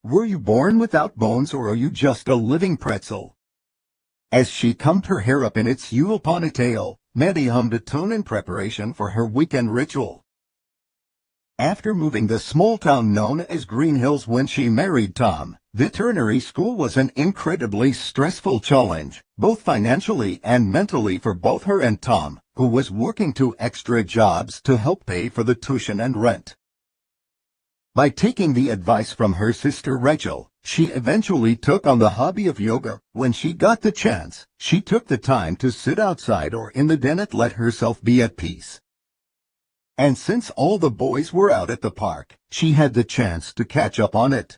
Were you born without bones, or are you just a living pretzel? As she combed her hair up in its Yule ponytail, Maddie hummed a tune in preparation for her weekend ritual. After moving the small town known as Green Hills when she married Tom, veterinary school was an incredibly stressful challenge, both financially and mentally for both her and Tom, who was working 2 extra jobs to help pay for the tuition and rent. By taking the advice from her sister Rachel, she eventually took on the hobby of yoga. When she got the chance, she took the time to sit outside or in the den and let herself be at peace. And since all the boys were out at the park, she had the chance to catch up on it.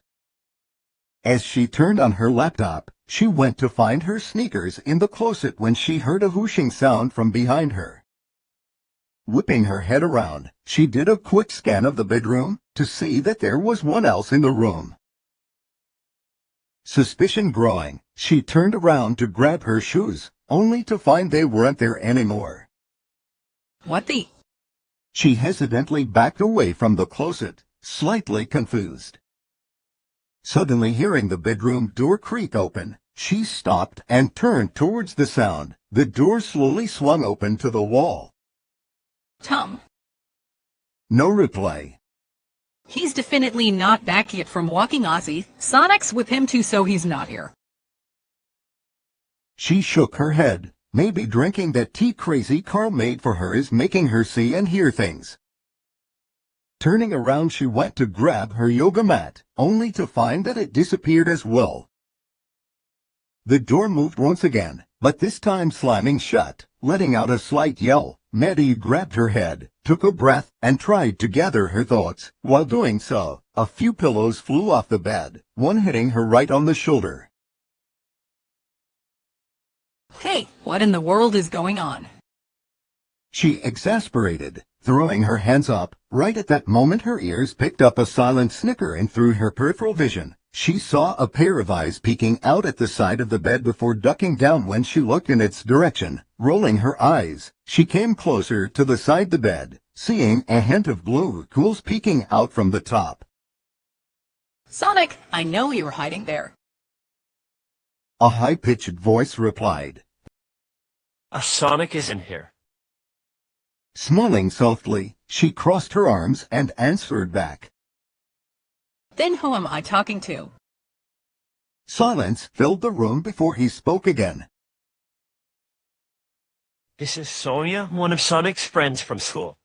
As she turned on her laptop, she went to find her sneakers in the closet when she heard a whooshing sound from behind her. Whipping her head around, she did a quick scan of the bedroom to see that there was one else in the room. Suspicion growing, she turned around to grab her shoes, only to find they weren't there anymore. What the? She hesitantly backed away from the closet, slightly confused. Suddenly hearing the bedroom door creak open, she stopped and turned towards the sound. The door slowly swung open to the wall. Tom. No reply. He's definitely not back yet from walking Ozzy. Sonic's with him too, so he's not here. She shook her head. Maybe drinking that tea crazy Carl made for her is making her see and hear things. Turning around, she went to grab her yoga mat, only to find that it disappeared as well. The door moved once again, but this time slamming shut, letting out a slight yell. Maddie grabbed her head, took a breath, and tried to gather her thoughts. While doing so, a few pillows flew off the bed, one hitting her right on the shoulder. Hey, what in the world is going on? She exasperated, throwing her hands up. Right at that moment her ears picked up a silent snicker, and through her peripheral vision, she saw a pair of eyes peeking out at the side of the bed before ducking down when she looked in its direction. Rolling her eyes, she came closer to the side of the bed, seeing a hint of blue cools peeking out from the top. Sonic, I know you're hiding there. A high-pitched voice replied. Sonic isn't here. Smiling softly, she crossed her arms and answered back. Then who am I talking to? Silence filled the room before he spoke again. This is Sonia, one of Sonic's friends from school.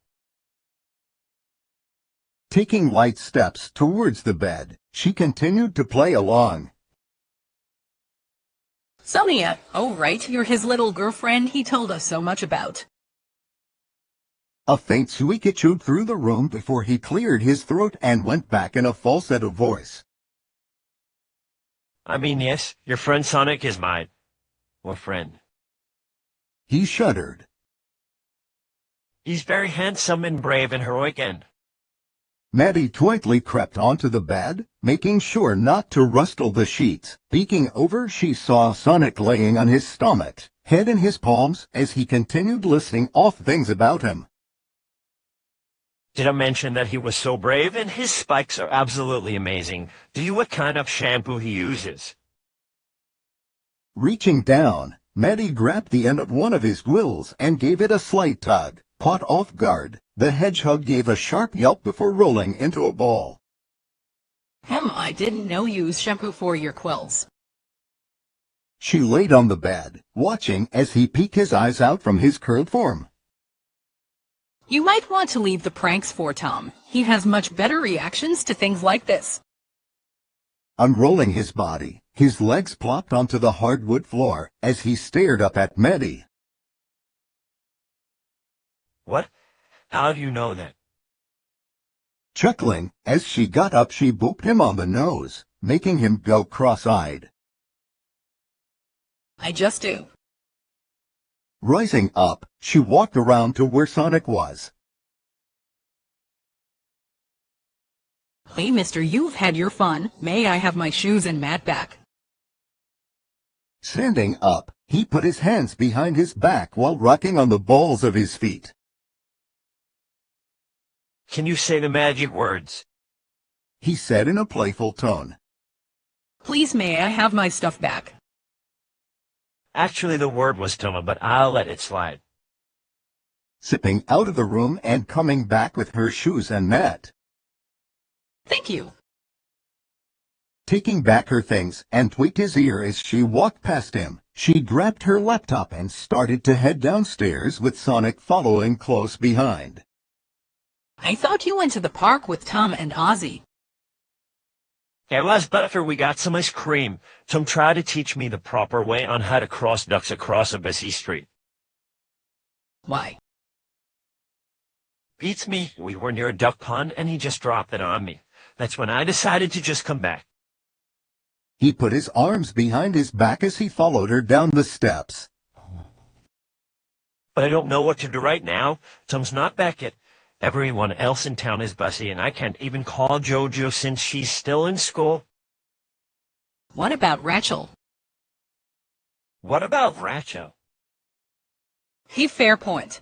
Taking light steps towards the bed, she continued to play along. Sonia, oh right, you're his little girlfriend he told us so much about. A faint squeak echoed through the room before he cleared his throat and went back in a falsetto voice. I mean, yes, your friend Sonic is mine. Or friend. He shuddered. He's very handsome and brave and heroic and... Maddie quietly crept onto the bed, making sure not to rustle the sheets. Peeking over, she saw Sonic laying on his stomach, head in his palms, as he continued listing off things about him. Did I mention that he was so brave? And his spikes are absolutely amazing. Do you know what kind of shampoo he uses? Reaching down, Maddie grabbed the end of one of his quills and gave it a slight tug. Caught off guard, the hedgehog gave a sharp yelp before rolling into a ball. I didn't know you use shampoo for your quills. She laid on the bed, watching as he peeked his eyes out from his curled form. You might want to leave the pranks for Tom. He has much better reactions to things like this. Unrolling his body, his legs plopped onto the hardwood floor as he stared up at Maddie. What? How do you know that? Chuckling, as she got up, she booped him on the nose, making him go cross-eyed. I just do. Rising up, she walked around to where Sonic was. Hey, mister, you've had your fun. May I have my shoes and mat back? Standing up, he put his hands behind his back while rocking on the balls of his feet. Can you say the magic words? He said in a playful tone. Please may I have my stuff back? Actually, the word was Toma, but I'll let it slide. Zipping out of the room and coming back with her shoes and mat. Thank you. Taking back her things and tweaked his ear as she walked past him, she grabbed her laptop and started to head downstairs with Sonic following close behind. I thought you went to the park with Tom and Ozzy. It was, but after we got some ice cream, Tom tried to teach me the proper way on how to cross ducks across a busy street. Why? Beats me, we were near a duck pond and he just dropped it on me. That's when I decided to just come back. He put his arms behind his back as he followed her down the steps. But I don't know what to do right now. Tom's not back yet. Everyone else in town is busy, and I can't even call Jojo since she's still in school. What about Rachel? What about Rachel? He fair point.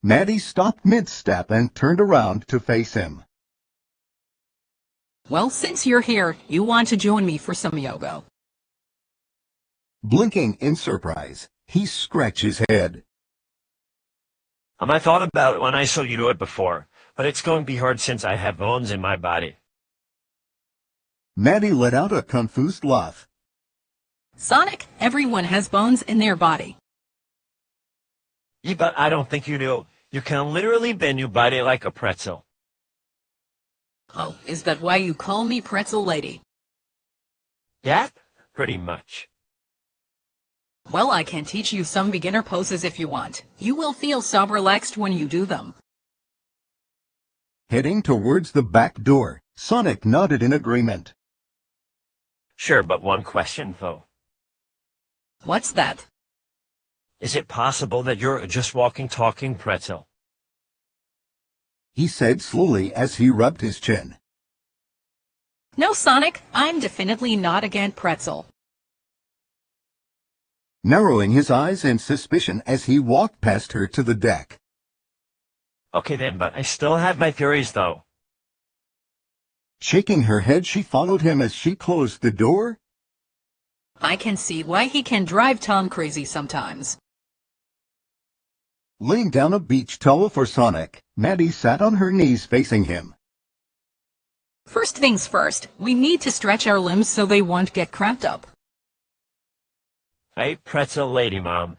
Maddie stopped mid-step and turned around to face him. Well, since you're here, you want to join me for some yoga. Blinking in surprise, he scratched his head. I thought about it when I saw you do it before, but it's going to be hard since I have bones in my body. Maddie let out a confused laugh. Sonic, everyone has bones in their body. Yeah, but I don't think you do. You can literally bend your body like a pretzel. Oh, is that why you call me Pretzel Lady? Yeah, pretty much. Well, I can teach you some beginner poses if you want. You will feel so relaxed when you do them. Heading towards the back door, Sonic nodded in agreement. Sure, but one question, though. What's that? Is it possible that you're a just walking, talking pretzel? He said slowly as he rubbed his chin. No, Sonic, I'm definitely not against pretzel. Narrowing his eyes in suspicion as he walked past her to the deck. Okay then, but I still have my theories, though. Shaking her head, she followed him as she closed the door. I can see why he can drive Tom crazy sometimes. Laying down a beach towel for Sonic, Maddie sat on her knees facing him. First things first, we need to stretch our limbs so they won't get cramped up. Hey, Pretzel Lady, Mom.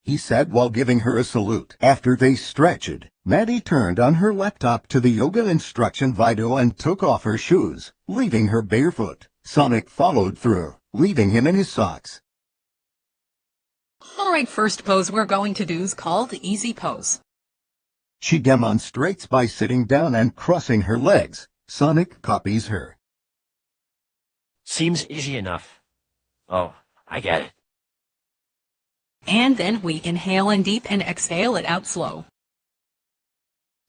He said while giving her a salute. After they stretched, Maddie turned on her laptop to the yoga instruction video and took off her shoes, leaving her barefoot. Sonic followed through, leaving him in his socks. Alright, first pose we're going to do is called the easy pose. She demonstrates by sitting down and crossing her legs. Sonic copies her. Seems easy enough. Oh, I get it. And then we inhale in deep and exhale it out slow.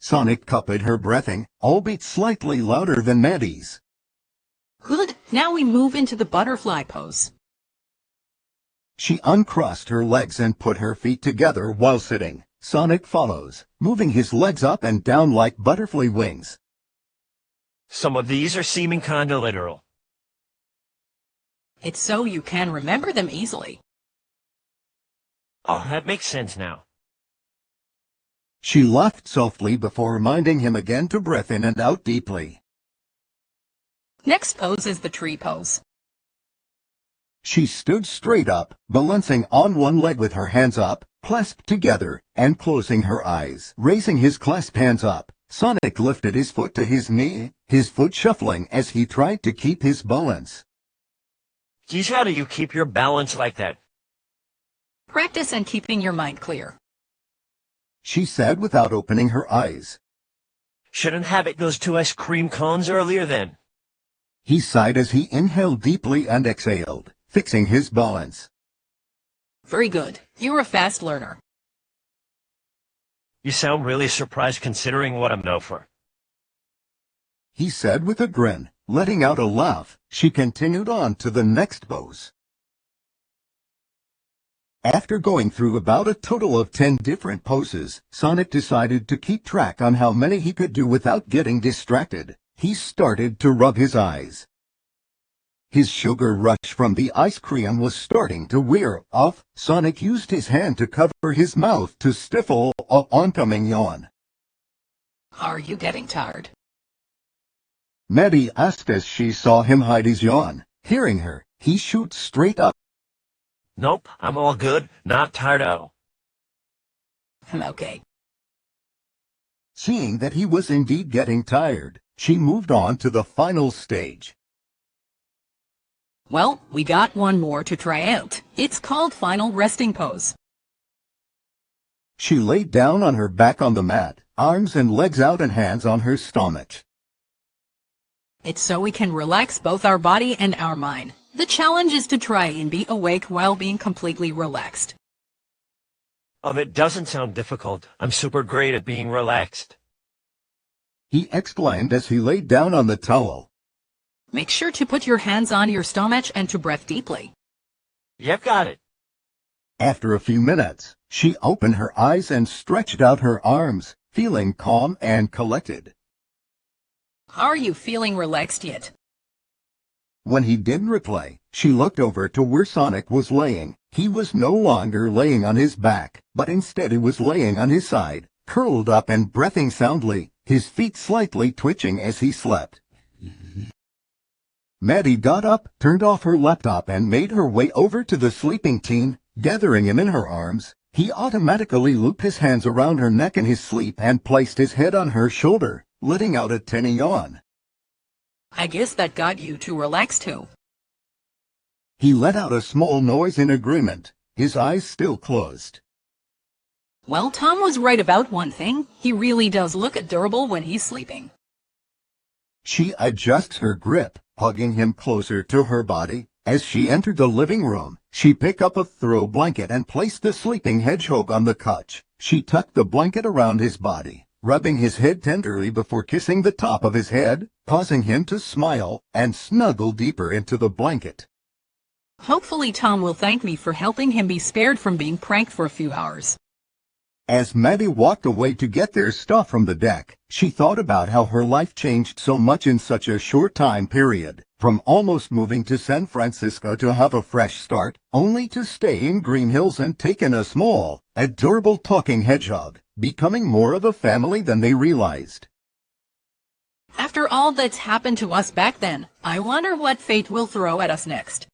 Sonic copied her breathing, albeit slightly louder than Maddie's. Good, now we move into the butterfly pose. She uncrossed her legs and put her feet together while sitting. Sonic follows, moving his legs up and down like butterfly wings. Some of these are seeming kinda literal. It's so you can remember them easily. Oh, that makes sense now. She laughed softly before reminding him again to breathe in and out deeply. Next pose is the tree pose. She stood straight up, balancing on one leg with her hands up, clasped together, and closing her eyes. Raising his clasped hands up, Sonic lifted his foot to his knee, his foot shuffling as he tried to keep his balance. Geez, how do you keep your balance like that? Practice and keeping your mind clear. She said without opening her eyes. Shouldn't have it those 2 ice cream cones earlier then. He sighed as he inhaled deeply and exhaled, fixing his balance. Very good. You're a fast learner. You sound really surprised considering what I'm known for. He said with a grin, letting out a laugh. She continued on to the next pose. After going through about a total of 10 different poses, Sonic decided to keep track on how many he could do without getting distracted. he started to rub his eyes. His sugar rush from the ice cream was starting to wear off. Sonic used his hand to cover his mouth to stifle an oncoming yawn. Are you getting tired? Maddie asked as she saw him hide his yawn. Hearing her, he shoots straight up. Nope, I'm all good. Not tired at all. Okay. Seeing that he was indeed getting tired, she moved on to the final stage. Well, we got one more to try out. It's called Final Resting Pose. She laid down on her back on the mat, arms and legs out and hands on her stomach. It's so we can relax both our body and our mind. The challenge is to try and be awake while being completely relaxed. It doesn't sound difficult. I'm super great at being relaxed. He exclaimed as he laid down on the towel. Make sure to put your hands on your stomach and to breathe deeply. Yep, got it. After a few minutes, she opened her eyes and stretched out her arms, feeling calm and collected. Are you feeling relaxed yet? When he didn't reply, she looked over to where Sonic was laying. He was no longer laying on his back, but instead he was laying on his side, curled up and breathing soundly, his feet slightly twitching as he slept. Maddie got up, turned off her laptop and made her way over to the sleeping teen, gathering him in her arms. He automatically looped his hands around her neck in his sleep and placed his head on her shoulder, letting out a tiny yawn. I guess that got you to relax too. He let out a small noise in agreement, his eyes still closed. Well, Tom was right about one thing. He really does look adorable when he's sleeping. She adjusts her grip, hugging him closer to her body. As she entered the living room, she picked up a throw blanket and placed the sleeping hedgehog on the couch. She tucked the blanket around his body, rubbing his head tenderly before kissing the top of his head, causing him to smile and snuggle deeper into the blanket. Hopefully Tom will thank me for helping him be spared from being pranked for a few hours. As Maddie walked away to get their stuff from the deck, she thought about how her life changed so much in such a short time period, from almost moving to San Francisco to have a fresh start, only to stay in Green Hills and take in a small, adorable talking hedgehog, becoming more of a family than they realized. After all that's happened to us back then, I wonder what fate will throw at us next.